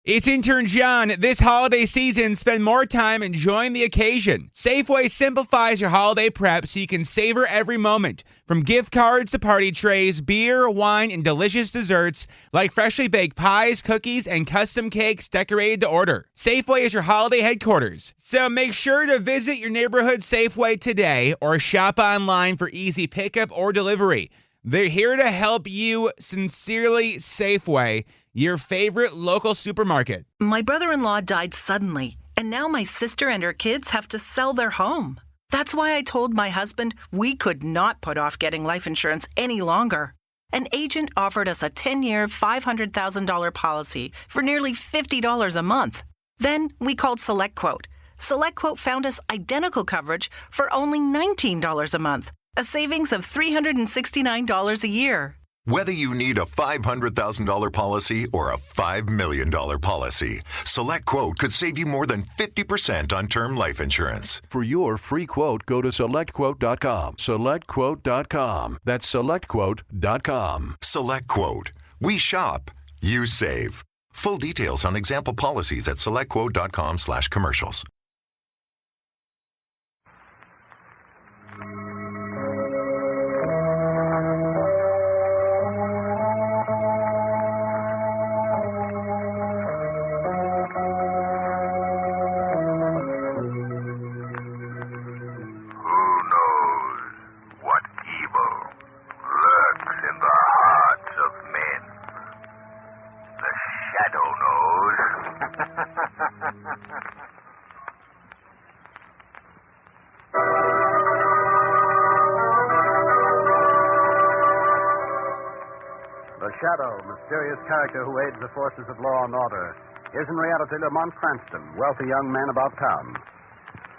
It's intern John. This holiday season, spend more time enjoying the occasion. Safeway simplifies your holiday prep so you can savor every moment. From gift cards to party trays, beer, wine, and delicious desserts like freshly baked pies, cookies, and custom cakes decorated to order. Safeway is your holiday headquarters. So make sure to visit your neighborhood Safeway today or shop online for easy pickup or delivery. They're here to help you. Sincerely, Safeway, your favorite local supermarket. My brother-in-law died suddenly, and now my sister and her kids have to sell their home. That's why I told my husband we could not put off getting life insurance any longer. An agent offered us a 10-year, $500,000 policy for nearly $50 a month. Then we called SelectQuote. SelectQuote found us identical coverage for only $19 a month, a savings of $369 a year. Whether you need a $500,000 policy or a $5 million policy, SelectQuote could save you more than 50% on term life insurance. For your free quote, go to SelectQuote.com. SelectQuote.com. That's SelectQuote.com. SelectQuote. We shop. You save. Full details on example policies at SelectQuote.com/commercials. The Shadow, mysterious character who aids the forces of law and order, is in reality Lamont Cranston, wealthy young man about town.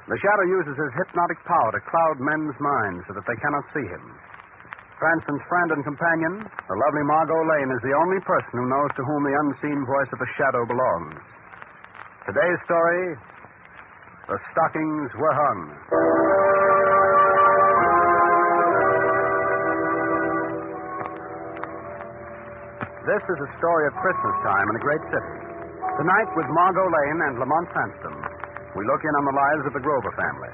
The Shadow uses his hypnotic power to cloud men's minds so that they cannot see him. Cranston's friend and companion, the lovely Margot Lane, is the only person who knows to whom the unseen voice of the Shadow belongs. Today's story, The Stockings Were Hung. This is a story of Christmas time in a great city. Tonight, with Margot Lane and Lamont Cranston, we look in on the lives of the Grover family.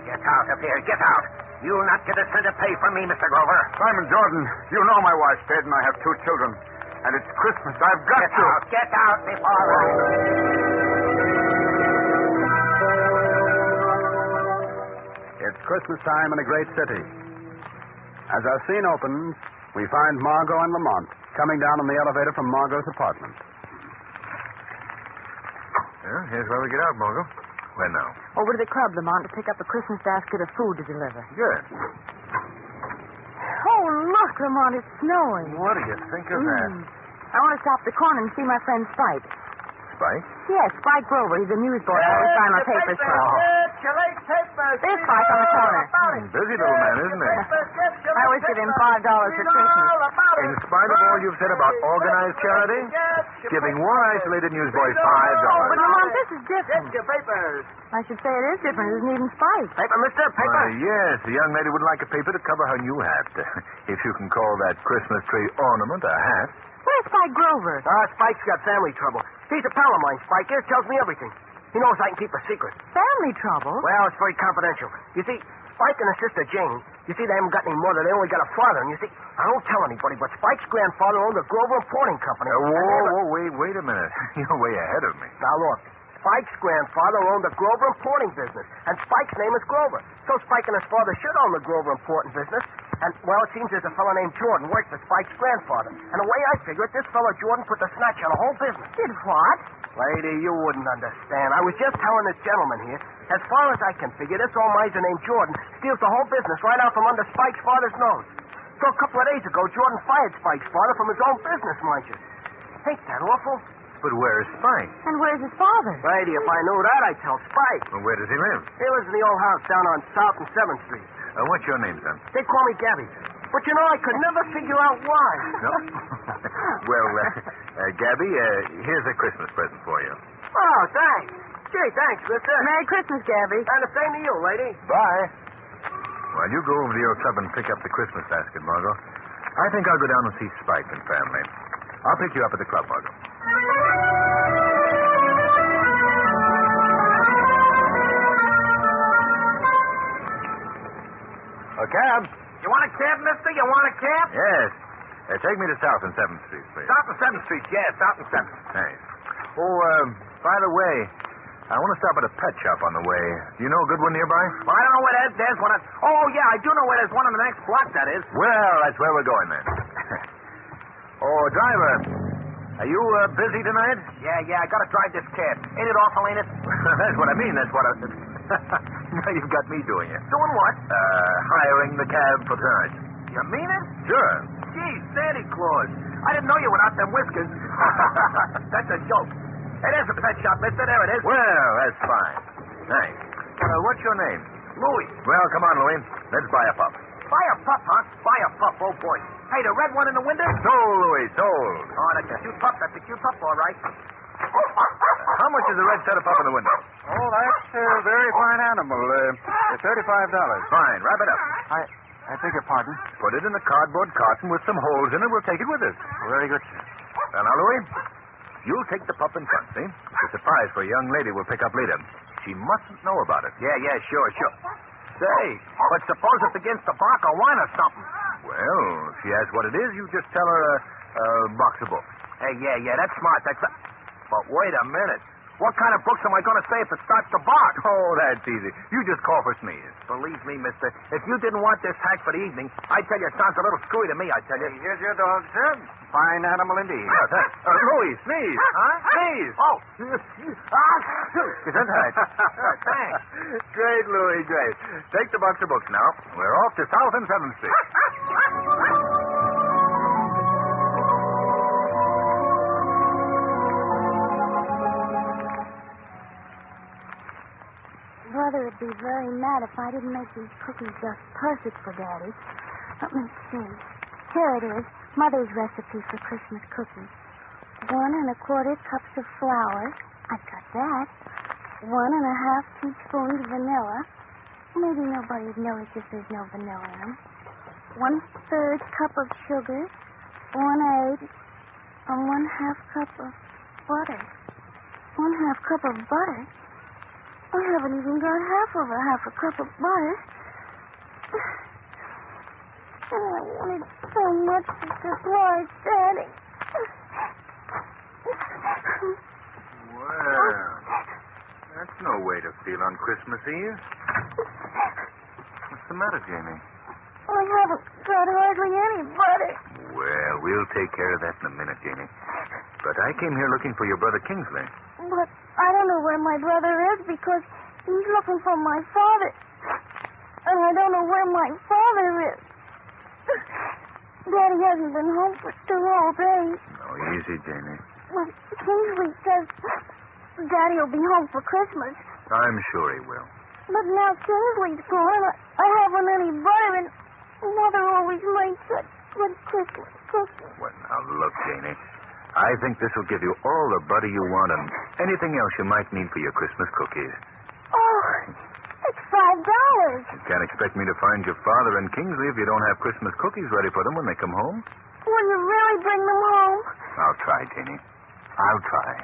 Get out of here, get out. You'll not get a cent to pay from me, Mr. Grover. Simon Jordan, you know my wife's dead and I have 2 children. And it's Christmas. I've got to. Get out before I... It's Christmas time in a great city. As our scene opens, we find Margot and Lamont coming down on the elevator from Margot's apartment. Yeah, here's where we get out, Margot. Where now? Over to the club, Lamont, to pick up a Christmas basket of food to deliver. Good. Oh, look, Lamont, it's snowing. What do you think of that? I want to stop the corner and see my friend Spike. Spike? Yes, Spike Grover. He's a newsboy. I always find my papers for him. There's Spike on the corner. Busy little man, isn't he? I always give him $5 for Christmas. In spite of all you've said about organized charity, giving one isolated newsboy $5. But, Lamont, this is different. Your papers. I should say it is different. It isn't even Spike. Paper, mister, paper. Yes, the young lady would like a paper to cover her new hat. If you can call that Christmas tree ornament a hat. Where's Spike Grover? Spike's got family trouble. He's a pal of mine, Spike. He tells me everything. He knows I can keep a secret. Family trouble? Well, it's very confidential. You see, Spike and his sister Jane, you see, they haven't got any mother. They only got a father. And you see, I don't tell anybody, but Spike's grandfather owned the Grover Importing Company. Wait a minute. You're way ahead of me. Now, look. Spike's grandfather owned the Grover Importing business, and Spike's name is Grover. So Spike and his father should own the Grover Importing business. And, well, it seems there's a fellow named Jordan worked for Spike's grandfather. And the way I figure it, this fellow Jordan put the snatch on the whole business. Did what? Lady, you wouldn't understand. I was just telling this gentleman here, as far as I can figure, this old miser named Jordan steals the whole business right out from under Spike's father's nose. So a couple of days ago, Jordan fired Spike's father from his own business, mind you. Ain't that awful? But where's Spike? And where's his father? Lady, if I knew that, I'd tell Spike. Well, where does he live? He lives in the old house down on South and 7th Street. What's your name, son? They call me Gabby. But, you know, I could never figure out why. No? Well, Gabby, here's a Christmas present for you. Oh, thanks. Gee, thanks, mister. Merry Christmas, Gabby. And the same to you, lady. Bye. Well, you go over to your club and pick up the Christmas basket, Margot. I think I'll go down and see Spike and family. I'll pick you up at the club, Margot. cab, mister? You want a cab? Yes. Take me to South and 7th Street, please. South and 7th Street, yeah, South and 7th. Thanks. Oh, by the way, I want to stop at a pet shop on the way. Do you know a good one nearby? Well, I don't know where there's one. Oh, yeah, I do know where there's one on the next block, that is. Well, that's where we're going then. Oh, driver, are you busy tonight? Yeah, I gotta drive this cab. Ain't it awful, ain't it? That's what I mean. That's what I... Now you've got me doing it. Doing what? Hiring the cab for tonight. You mean it? Sure. Gee, Santa Claus. I didn't know you without them whiskers. That's a joke. Hey, there's a pet shop, mister. There it is. Well, that's fine. Thanks. What's your name? Louis. Well, come on, Louis. Let's buy a pup. Buy a pup, huh? Buy a pup, oh boy. Hey, the red one in the window? Sold, Louis, sold. Oh, that's a cute pup. That's a cute pup, all right. How much is the red setup up in the window? Oh, that's a very fine animal. $35. Fine, wrap it up. I beg your pardon? Put it in a cardboard carton with some holes in it. We'll take it with us. Very good, sir. Well, now, Louis, you'll take the pup in front, see? It's a surprise for a young lady we'll pick up later. She mustn't know about it. Yeah, sure. Say, but suppose it begins to bark or whine or something. Well, if she asks what it is, you just tell her a box of books. Hey, yeah, that's smart. But wait a minute. What kind of books am I going to say if it starts to bark? Oh, that's easy. You just call for Sneeze. Believe me, mister, if you didn't want this hack for the evening, I tell you it sounds a little screwy to me, I tell you. Here's your dog, sir. Fine animal indeed. Louis, Sneeze. Huh? Sneeze. Oh. Gesundheit. Thanks. Great, Louis, great. Take the box of books now. We're off to South and 7th Street. Brother would be very mad if I didn't make these cookies just perfect for Daddy. Let me see. Here it is, Mother's recipe for Christmas cookies. 1 1/4 cups of flour. I've got that. 1 1/2 teaspoons vanilla. Maybe nobody would notice if there's no vanilla in them. 1/3 cup of sugar. 1 egg. And 1/2 cup of butter. 1/2 cup of butter? I haven't even got half a cup of butter. Oh, I wanted so much to surprise Daddy. Well, that's no way to feel on Christmas Eve. What's the matter, Jamie? I haven't got hardly any butter. Well, we'll take care of that in a minute, Jamie. But I came here looking for your brother Kingsley. But I don't know where my brother is because he's looking for my father. And I don't know where my father is. Daddy hasn't been home for 2 whole days. Oh, easy, Jamie. Well, Kingsley says Daddy will be home for Christmas. I'm sure he will. But now Kingsley's gone. I haven't any butter, and Mother always makes such good Christmas cookies. Well, now look, Janie. I think this will give you all the butter you want and anything else you might need for your Christmas cookies. Oh, it's $5. You can't expect me to find your father and Kingsley if you don't have Christmas cookies ready for them when they come home. Will you really bring them home? I'll try, Janie. I'll try.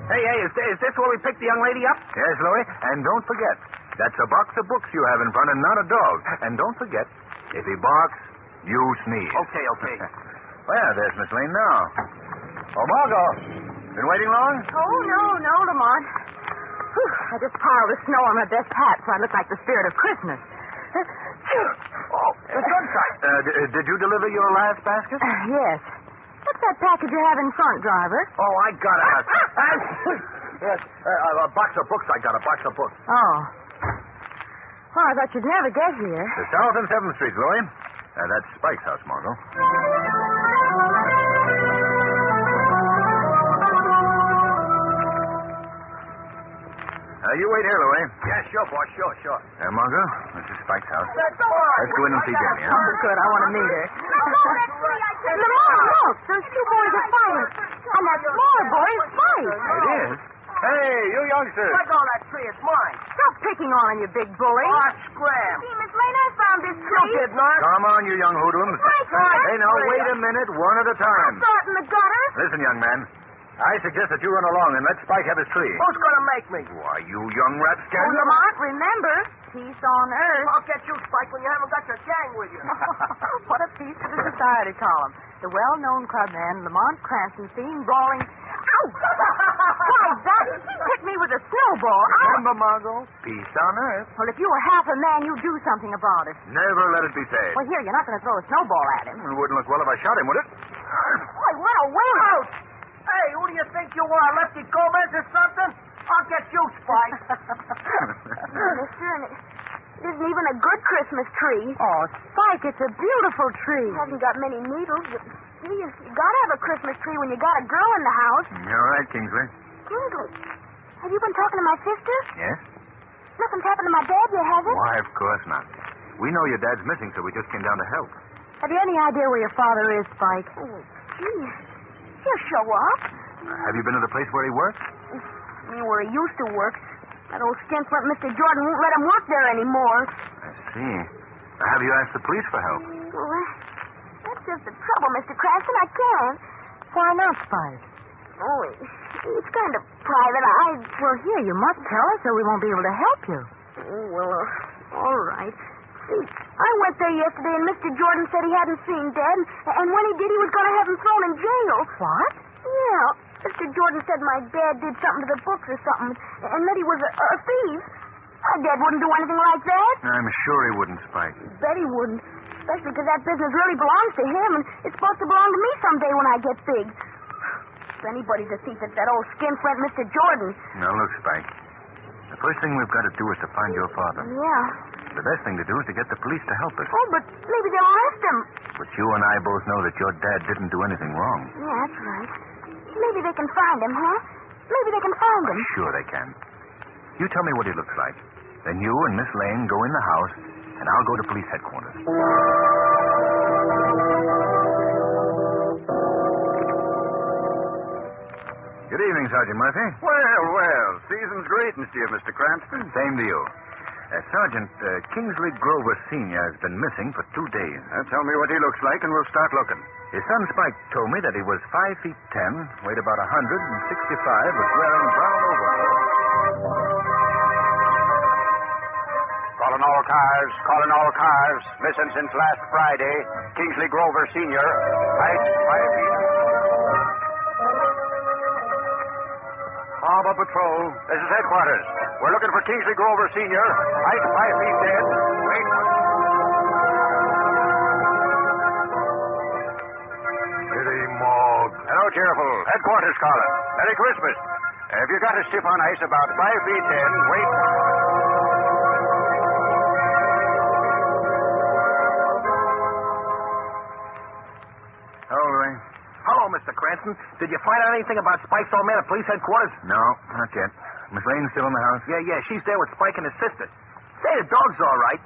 Hey, is this where we picked the young lady up? Yes, Louie, and don't forget, that's a box of books you have in front and not a dog. And don't forget, if he barks, you sneeze. Okay. Well, there's Miss Lane now. Oh, Margot, been waiting long? Oh, no, Lamont. I just piled the snow on my best hat so I look like the spirit of Christmas. Oh, Sunshine. Did you deliver your last basket? Yes. What's that package you have in front, driver? Oh, I got it. Yes, a box of books. I got a box of books. Oh. Well, I thought you'd never get here. The South and 7th Street, Louie. That's Spike's house, Margot. You wait here, Louie. Yeah, sure, boss. Sure. Margot, this is Spike's house. Let's go in and see Jenny, huh? Oh, good. I want to meet her. Lamont, look. Those 2 boys are fighting. And that smaller boy is Spike. It is? Hey, you youngsters. Let go of that tree. It's mine. Stop picking on him, you big bully. Oh, scram. See, Miss Lane, I found this You tree. did not. Come on, you young hoodlums. Spike, Hey, now, wait a minute, one at a time. Start in the gutter. Listen, young man. I suggest that you run along and let Spike have his tree. Who's going to make me? Why, you young rascal. Oh, Lamont, remember, peace on earth. I'll get you, Spike, when you haven't got your gang with you. What a piece of the society column. The well-known clubman, Lamont Cranston, seen brawling... Ow! Why, that hit me with a snowball. Remember, Margot? Peace on earth. Well, if you were half a man, you'd do something about it. Never let it be said. Well, here, you're not going to throw a snowball at him. It wouldn't look well if I shot him, would it? Boy, what a whale! Hey, who do you think you are, Lefty Gomez or something? I'll get you, Spike. Mister, and it isn't even a good Christmas tree. Oh, Spike, it's a beautiful tree. It hasn't got many needles, but gee, you gotta have a Christmas tree when you got a girl in the house. You're right, Kingsley. Kingsley, have you been talking to my sister? Yes? Nothing's happened to my dad yet, has it? Why, of course not. We know your dad's missing, so we just came down to help. Have you any idea where your father is, Spike? Oh, gee, he'll show up. Have you been to the place where he works? Where he used to work. That old skinflint Mr. Jordan won't let him work there anymore. I see. Have you asked the police for help? Well, that's just the trouble, Mr. Cranston. I can't. Why not, Spike? Oh, it's kind of private. Well, here, you must tell us or we won't be able to help you. Oh, well, all right. See, I went there yesterday and Mr. Jordan said he hadn't seen Dad, and when he did, he was going to have him thrown in jail. What? Yeah. Mr. Jordan said my dad did something to the books or something, and that he was a thief. My dad wouldn't do anything like that. I'm sure he wouldn't, Spike. Bet he wouldn't. Especially because that business really belongs to him, and it's supposed to belong to me someday when I get big. If anybody's a thief, it's that old skinflint Mr. Jordan. Now, look, Spike. The first thing we've got to do is to find your father. Yeah. The best thing to do is to get the police to help us. Oh, but maybe they'll arrest him. But you and I both know that your dad didn't do anything wrong. Yeah, that's right. Maybe they can find him, huh? Maybe they can find him. Sure they can. You tell me what he looks like. Then you and Miss Lane go in the house, and I'll go to police headquarters. Good evening, Sergeant Murphy. Well, season's greetings to you, Mr. Cranston. Same to you. Sergeant, Kingsley Grover Sr. has been missing for 2 days. Tell me what he looks like, and we'll start looking. His son Spike told me that he was 5 feet 10, weighed about 165, was wearing brown overalls. Calling all cars. Missing since last Friday. Kingsley Grover Sr. Height 5 feet. Harbor Patrol. This is headquarters. We're looking for Kingsley Grover Sr. Height 5 feet dead. Wait. City Morgue. Hello, cheerful. Headquarters calling. Merry Christmas. Have you got a stiff on ice about 5 feet 10? Wait. Hello, Mr. Cranston. Did you find out anything about Spike's old man at police headquarters? No, not yet. Miss Lane's still in the house? Yeah, she's there with Spike and his sister. Say, the dog's all right.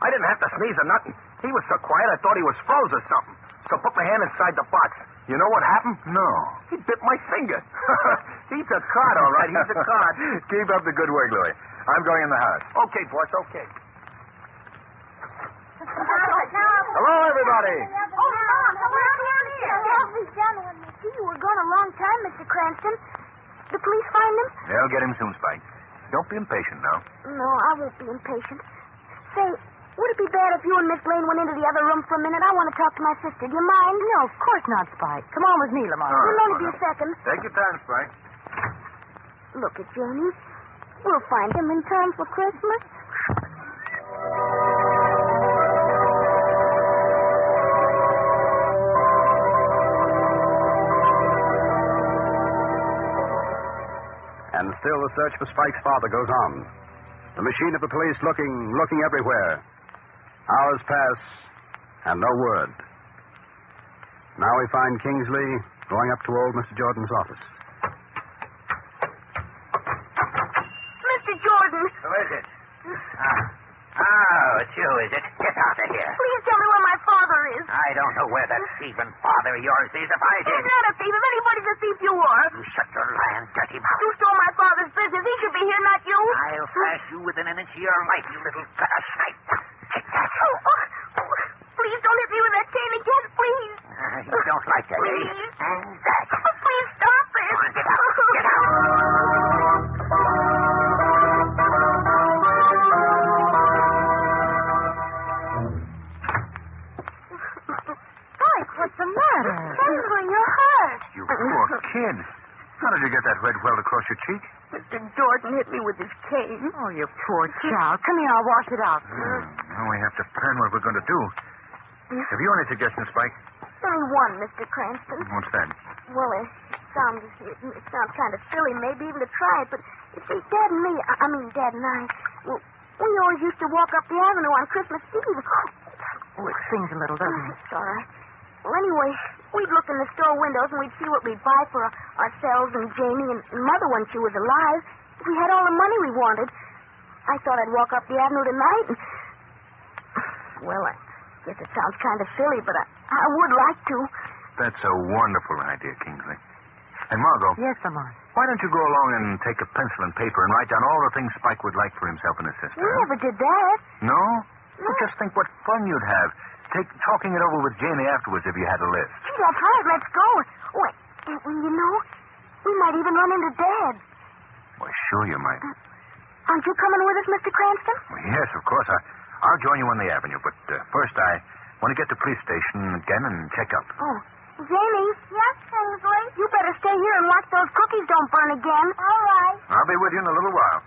I didn't have to sneeze or nothing. He was so quiet, I thought he was froze or something. So I put my hand inside the box. You know what happened? No. He bit my finger. He's a card, all right. He's a card. Keep up the good work, Louie. I'm going in the house. Okay, boss, okay. Hello, everybody. Oh, Mom, come around here. These gentlemen. Gee, you were gone a long time, Mr. Cranston. The police find him? They'll get him soon, Spike. Don't be impatient now. No, I won't be impatient. Say, would it be bad if you and Miss Lane went into the other room for a minute? I want to talk to my sister. Do you mind? No, of course not, Spike. Come on with me, Lamont. It'll only be a second. Take your time, Spike. Look at Jamie. We'll find him in time for Christmas. And still the search for Spike's father goes on. The machine of the police looking everywhere. Hours pass, and no word. Now we find Kingsley going up to old Mr. Jordan's office. Mr. Jordan! Who is it? Oh, it's you, is it? Get out of here. Please tell me where my father is. I don't know where that thieving father of yours is. If I did... He's not a thief. If anybody's a thief, you are. You shut your lying, dirty mouth. You stole my father's business. He should be here, not you. I'll thrash you within an inch of your life, you little gutter snipe. Take that. Please don't hit me with that cane again, please. You don't like that, eh? Please. And that. Please stop this. did. How did you get that red welt across your cheek? Mr. Jordan hit me with his cane. Oh, you poor child. Come here, I'll wash it out. Now we have to plan what we're going to do. Have you any suggestions, Spike? Only one, Mr. Cranston. What's that? Well, it sounds kind of silly, maybe even to try it, but you see, Dad and me, I mean Dad and I, well, we always used to walk up the avenue on Christmas Eve. Oh, it stings a little, doesn't it? It's all right. Well, anyway, we'd look in the store windows and we'd see what we'd buy for ourselves and Jamie and Mother when she was alive. If we had all the money we wanted, I thought I'd walk up the avenue tonight and... Well, I guess it sounds kind of silly, but I would like to. That's a wonderful idea, Kingsley. And Margot. Yes, Lamont. Why don't you go along and take a pencil and paper and write down all the things Spike would like for himself and his sister? We never did that. No? Well, just think what fun you'd have. Talking it over with Jamie afterwards if you had a list. Gee, that's right. Let's go. Wait, and you know, we might even run into Dad. Well, sure you might. Aren't you coming with us, Mr. Cranston? Well, yes, of course. I'll join you on the avenue, but first I want to get to the police station again and check up. Oh, Jamie. Yes, Kingsley? You better stay here and watch those cookies don't burn again. All right. I'll be with you in a little while.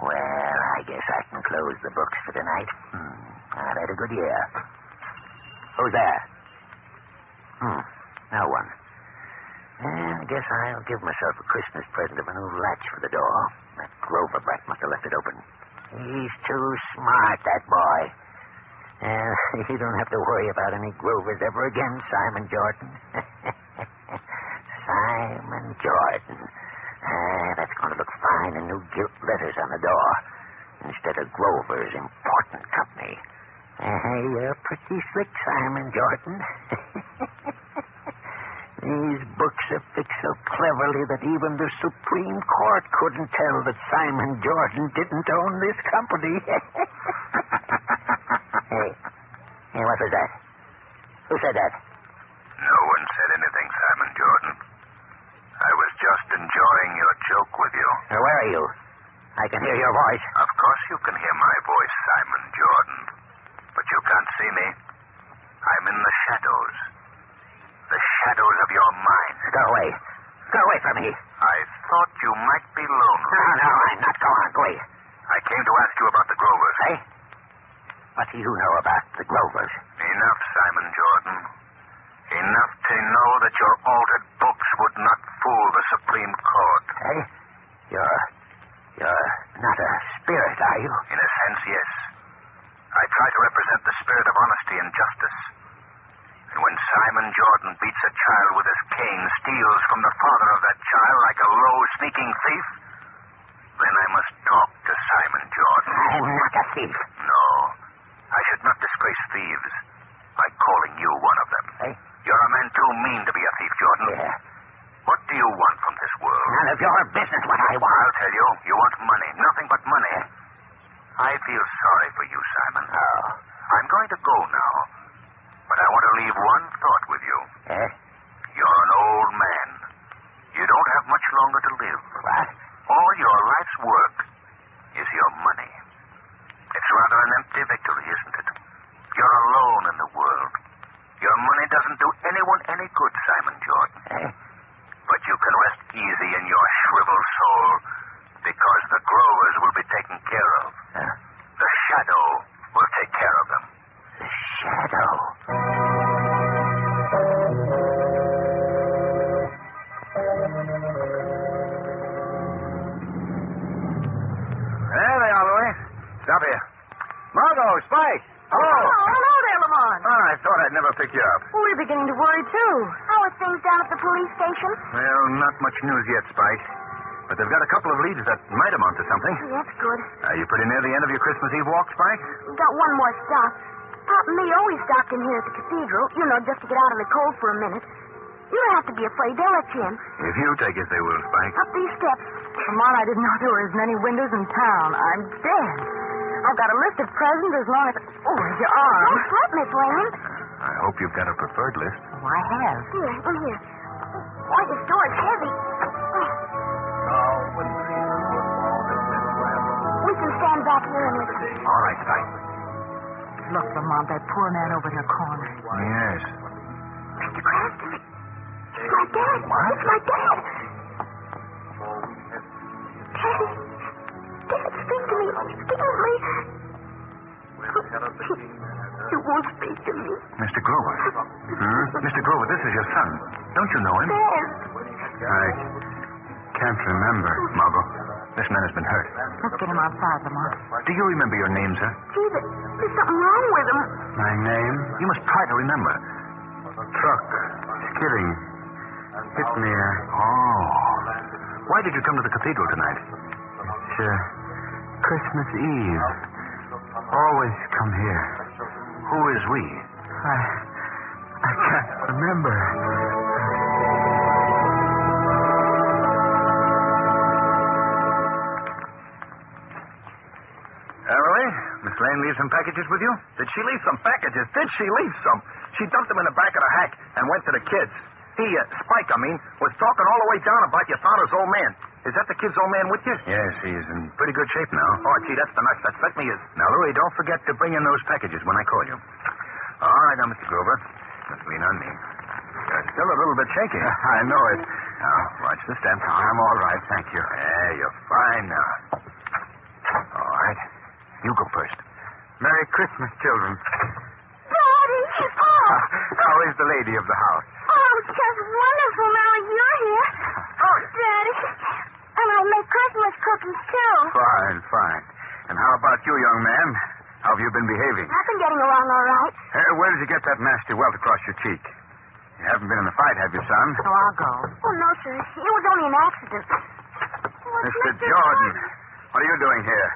Well, I guess I can close the books for tonight. I've had a good year. Who's there? No one. I guess I'll give myself a Christmas present of a new latch for the door. That Grover brat must have left it open. He's too smart, that boy. You don't have to worry about any Grovers ever again, Simon Jordan. Simon Jordan. That's going to look fine in new gilt letters on the door instead of Grover's important company. You're pretty slick, Simon Jordan. These books are fixed so cleverly that even the Supreme Court couldn't tell that Simon Jordan didn't own this company. Hey, what was that? Who said that? No one said anything, Simon Jordan. I was just enjoying your joke with you. Where are you? I can hear your voice. Of course you can hear my voice, Simon Jordan. But you can't see me. I'm in the shadows. The shadows of your mind. Go away. Go away from me. I thought you might be lonely. No, I'm not. Go on, go away. I came to ask you about the Grovers. Hey? What do you know about the Grovers? Enough, Simon Jordan. Enough to know that your altered books would not fool the Supreme Court. Hey? You're not a spirit, are you? In a sense, yes. I try to represent the spirit of honesty and justice. And when Simon Jordan beats a child with his cane, steals from the father of that child like a low, sneaking thief, then I must talk to Simon Jordan. I'm not a thief. No. I should not disgrace thieves by calling you one of them. Hey? You're a man too mean to be a thief, Jordan. Yeah. What do you want from this world? None of your business what I want. I'll tell you. You want money. Nothing but money. I feel sorry for you, Simon. Oh. I'm going to go now. But I want to leave one thought with you. Eh? You're an old man. You don't have much longer to live. What? All your life's work is your money. It's rather an empty victory, isn't it? You're alone in the world. Your money doesn't do anyone any good, Simon Jordan. Eh? But you can rest easy in your shriveled soul because the Grovers will be taken care of. The shadow will take care of them. The shadow. There they are, Louis. Stop here. Margot, Spike. Oh, hello there, Lamont. I thought I'd never pick you up. We're beginning to worry, too. How are things down at the police station? Well, not much news yet, Spike. But they've got a couple of leads that might amount to something. That's good. Are you pretty near the end of your Christmas Eve walk, Spike? We've got one more stop. Pop and me always stopped in here at the cathedral, just to get out of the cold for a minute. You don't have to be afraid. They'll let you in. If you take us, they will, Spike. Up these steps. Lamont, I didn't know there were as many windows in town. I'm dead. I've got a list of presents as long as... Oh, there's your arm. Don't sweat, Miss Lane. I hope you've got a preferred list. Oh, I have. Here, in here. Boy, this door's heavy. Now, with the season football has been well stop here and listen. All right, Spike. Look, Lamont, that poor man over in the corner. Yes. Mr. Cranston, it's my dad. What? It's my dad. Daddy. Dad, speak to me. Speak to me. He won't speak to me. Mr. Grover. Mr. Grover, this is your son. Don't you know him? Dad. I can't remember. Margot, this man has been hurt. Let's get him outside, Lamont. Do you remember your name, sir? Gee, there's something wrong with him. My name? You must try to remember. Truck. Skidding. Hit me. Oh. Why did you come to the cathedral tonight? It's Christmas Eve. Always come here. Who is we? I can't remember. Really? Miss Lane leave some packages with you? Did she leave some packages? Did she leave some? She dumped them in the back of the hack and went to the kids. He, Spike, was talking all the way down about your father's old man. Is that the kid's old man with you? Yes, he's in pretty good shape now. Oh, gee, that's the nuts. That certainly is. Now, Louie, don't forget to bring in those packages when I call you. All right, now, Mr. Grover. Just lean on me. You're still a little bit shaky. I know it. Now, watch the step. I'm all right, thank you. Yeah, you're fine now. All right. You go first. Merry Christmas, children. Daddy! Oh! How is the lady of the house? Oh, it's just wonderful now that you're here. Oh, Daddy. And I make Christmas cookies, too. Fine, fine. And how about you, young man? How have you been behaving? I've been getting along all right. Where did you get that nasty welt across your cheek? You haven't been in a fight, have you, son? Oh, I'll go. Oh, no, sir. It was only an accident. Mr. Jordan, what are you doing here?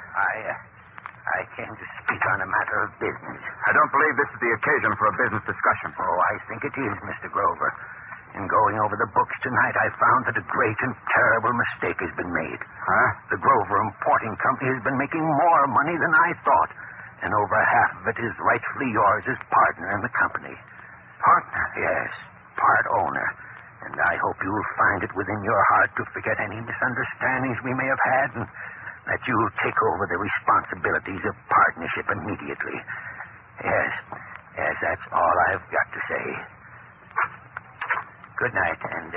I came to speak on a matter of business. I don't believe this is the occasion for a business discussion. Oh, I think it is, Mr. Grover. In going over the books tonight, I found that a great and terrible mistake has been made. Huh? The Grover Importing Company has been making more money than I thought, and over half of it is rightfully yours as partner in the company. Partner? Yes, part owner. And I hope you'll find it within your heart to forget any misunderstandings we may have had, and that you'll take over the responsibilities of partnership immediately. Yes, that's all I've got to say. Good night, and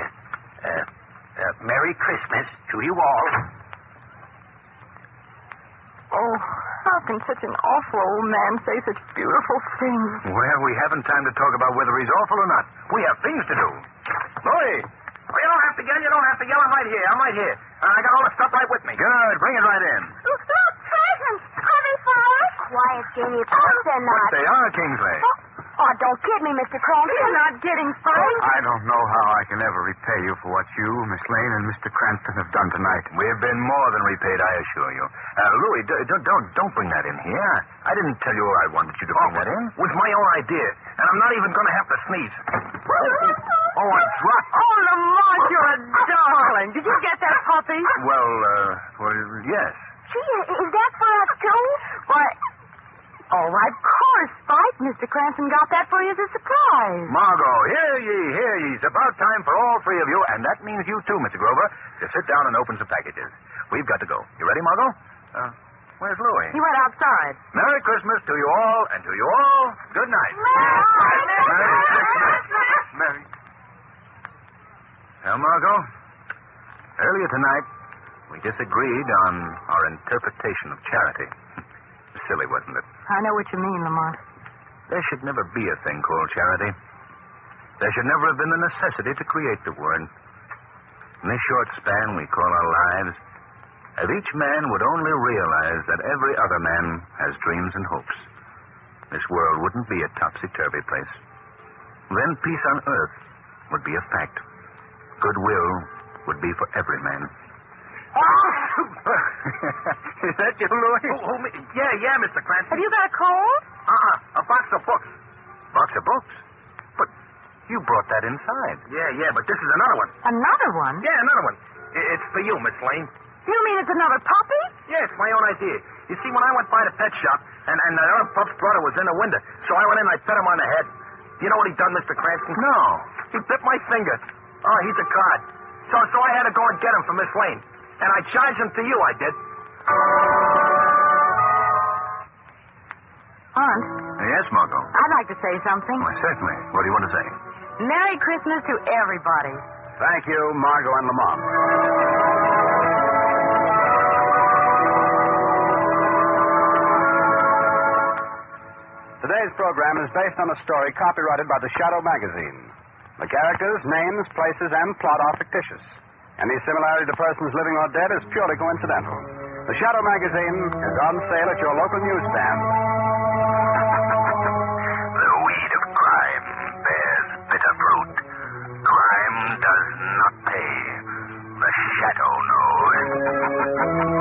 Merry Christmas to you all. Oh, how can such an awful old man say such beautiful things? Well, we haven't time to talk about whether he's awful or not. We have things to do. Louie! Well, you don't have to yell. You don't have to yell. I'm right here. I got all the stuff right with me. Good. Bring it right in. Look, presents. Are they for us? Quiet, Jamie. Of course they're not. But they are, Kingsley. Oh, don't kid me, Mr. Cranston. You're not getting Frank. I don't know how I can ever repay you for what you, Miss Lane, and Mr. Cranston have done tonight. We've been more than repaid, I assure you. Louie, don't bring that in here. I didn't tell you I wanted you to bring that in. It was my own idea, and I'm not even going to have to sneeze. Oh, I dropped. Oh, Lamont, you're a darling. Did you get that puppy? Well, yes. Gee, is that for us, too? Why, oh, of course, Spike. Mr. Cranston got that for you as a surprise. Margot, hear ye. It's about time for all three of you, and that means you too, Mr. Grover, to sit down and open some packages. We've got to go. You ready, Margot? Where's Louie? He went outside. Merry Christmas to you all, and to you all, good night. Merry Christmas. Merry. Well, Margot, earlier tonight, we disagreed on our interpretation of charity. Silly, wasn't it? I know what you mean, Lamont. There should never be a thing called charity. There should never have been the necessity to create the word. In this short span we call our lives, if each man would only realize that every other man has dreams and hopes, this world wouldn't be a topsy-turvy place. Then peace on earth would be a fact. Goodwill would be for every man. Is that you, Louie? Yeah, Mr. Cranston. Have you got a cold? A box of books. Box of books? But you brought that inside. Yeah, but this is another one. Another one? Yeah, another one. It's for you, Miss Lane. You mean it's another puppy? Yeah, it's my own idea. You see, when I went by the pet shop, and the other pup's brother was in the window, so I went in and I pet him on the head. You know what he done, Mr. Cranston? No. He bit my finger. Oh, he's a card. So I had to go and get him for Miss Lane. And I charged him to you, I did. Aunt, Yes, Margot. I'd like to say something. Well, certainly. What do you want to say? Merry Christmas to everybody. Thank you, Margot and Lamont. Today's program is based on a story copyrighted by the Shadow magazine. The characters, names, places, and plot are fictitious. Any similarity to persons living or dead is purely coincidental. The Shadow magazine is on sale at your local newsstand. The weed of crime bears bitter fruit. Crime does not pay. The shadow knows.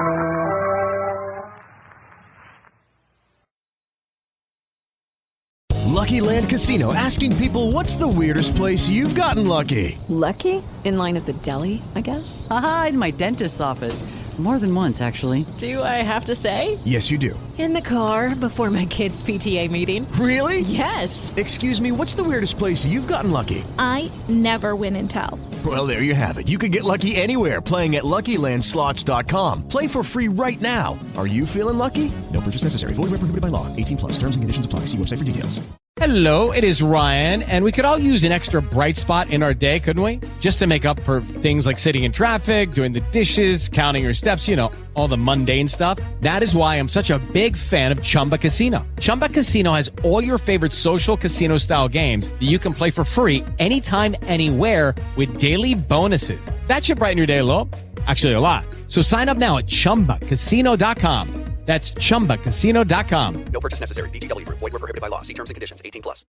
Lucky Land Casino, asking people, what's the weirdest place you've gotten lucky? Lucky? In line at the deli, I guess? Aha, in my dentist's office. More than once, actually. Do I have to say? Yes, you do. In the car before my kids' PTA meeting. Really? Yes. Excuse me, what's the weirdest place you've gotten lucky? I never win and tell. Well, there you have it. You can get lucky anywhere, playing at LuckyLandSlots.com. Play for free right now. Are you feeling lucky? No purchase necessary. Void where prohibited by law. 18+. Terms and conditions apply. See website for details. Hello, it is Ryan, and we could all use an extra bright spot in our day, couldn't we? Just to make up for things like sitting in traffic, doing the dishes, counting your steps, you know, all the mundane stuff. That is why I'm such a big fan of Chumba Casino. Chumba Casino has all your favorite social casino-style games that you can play for free anytime, anywhere with daily bonuses. That should brighten your day a little. Actually, a lot. So sign up now at ChumbaCasino.com. That's ChumbaCasino.com. No purchase necessary. VGW Group. Void where prohibited by law. See terms and conditions. 18+.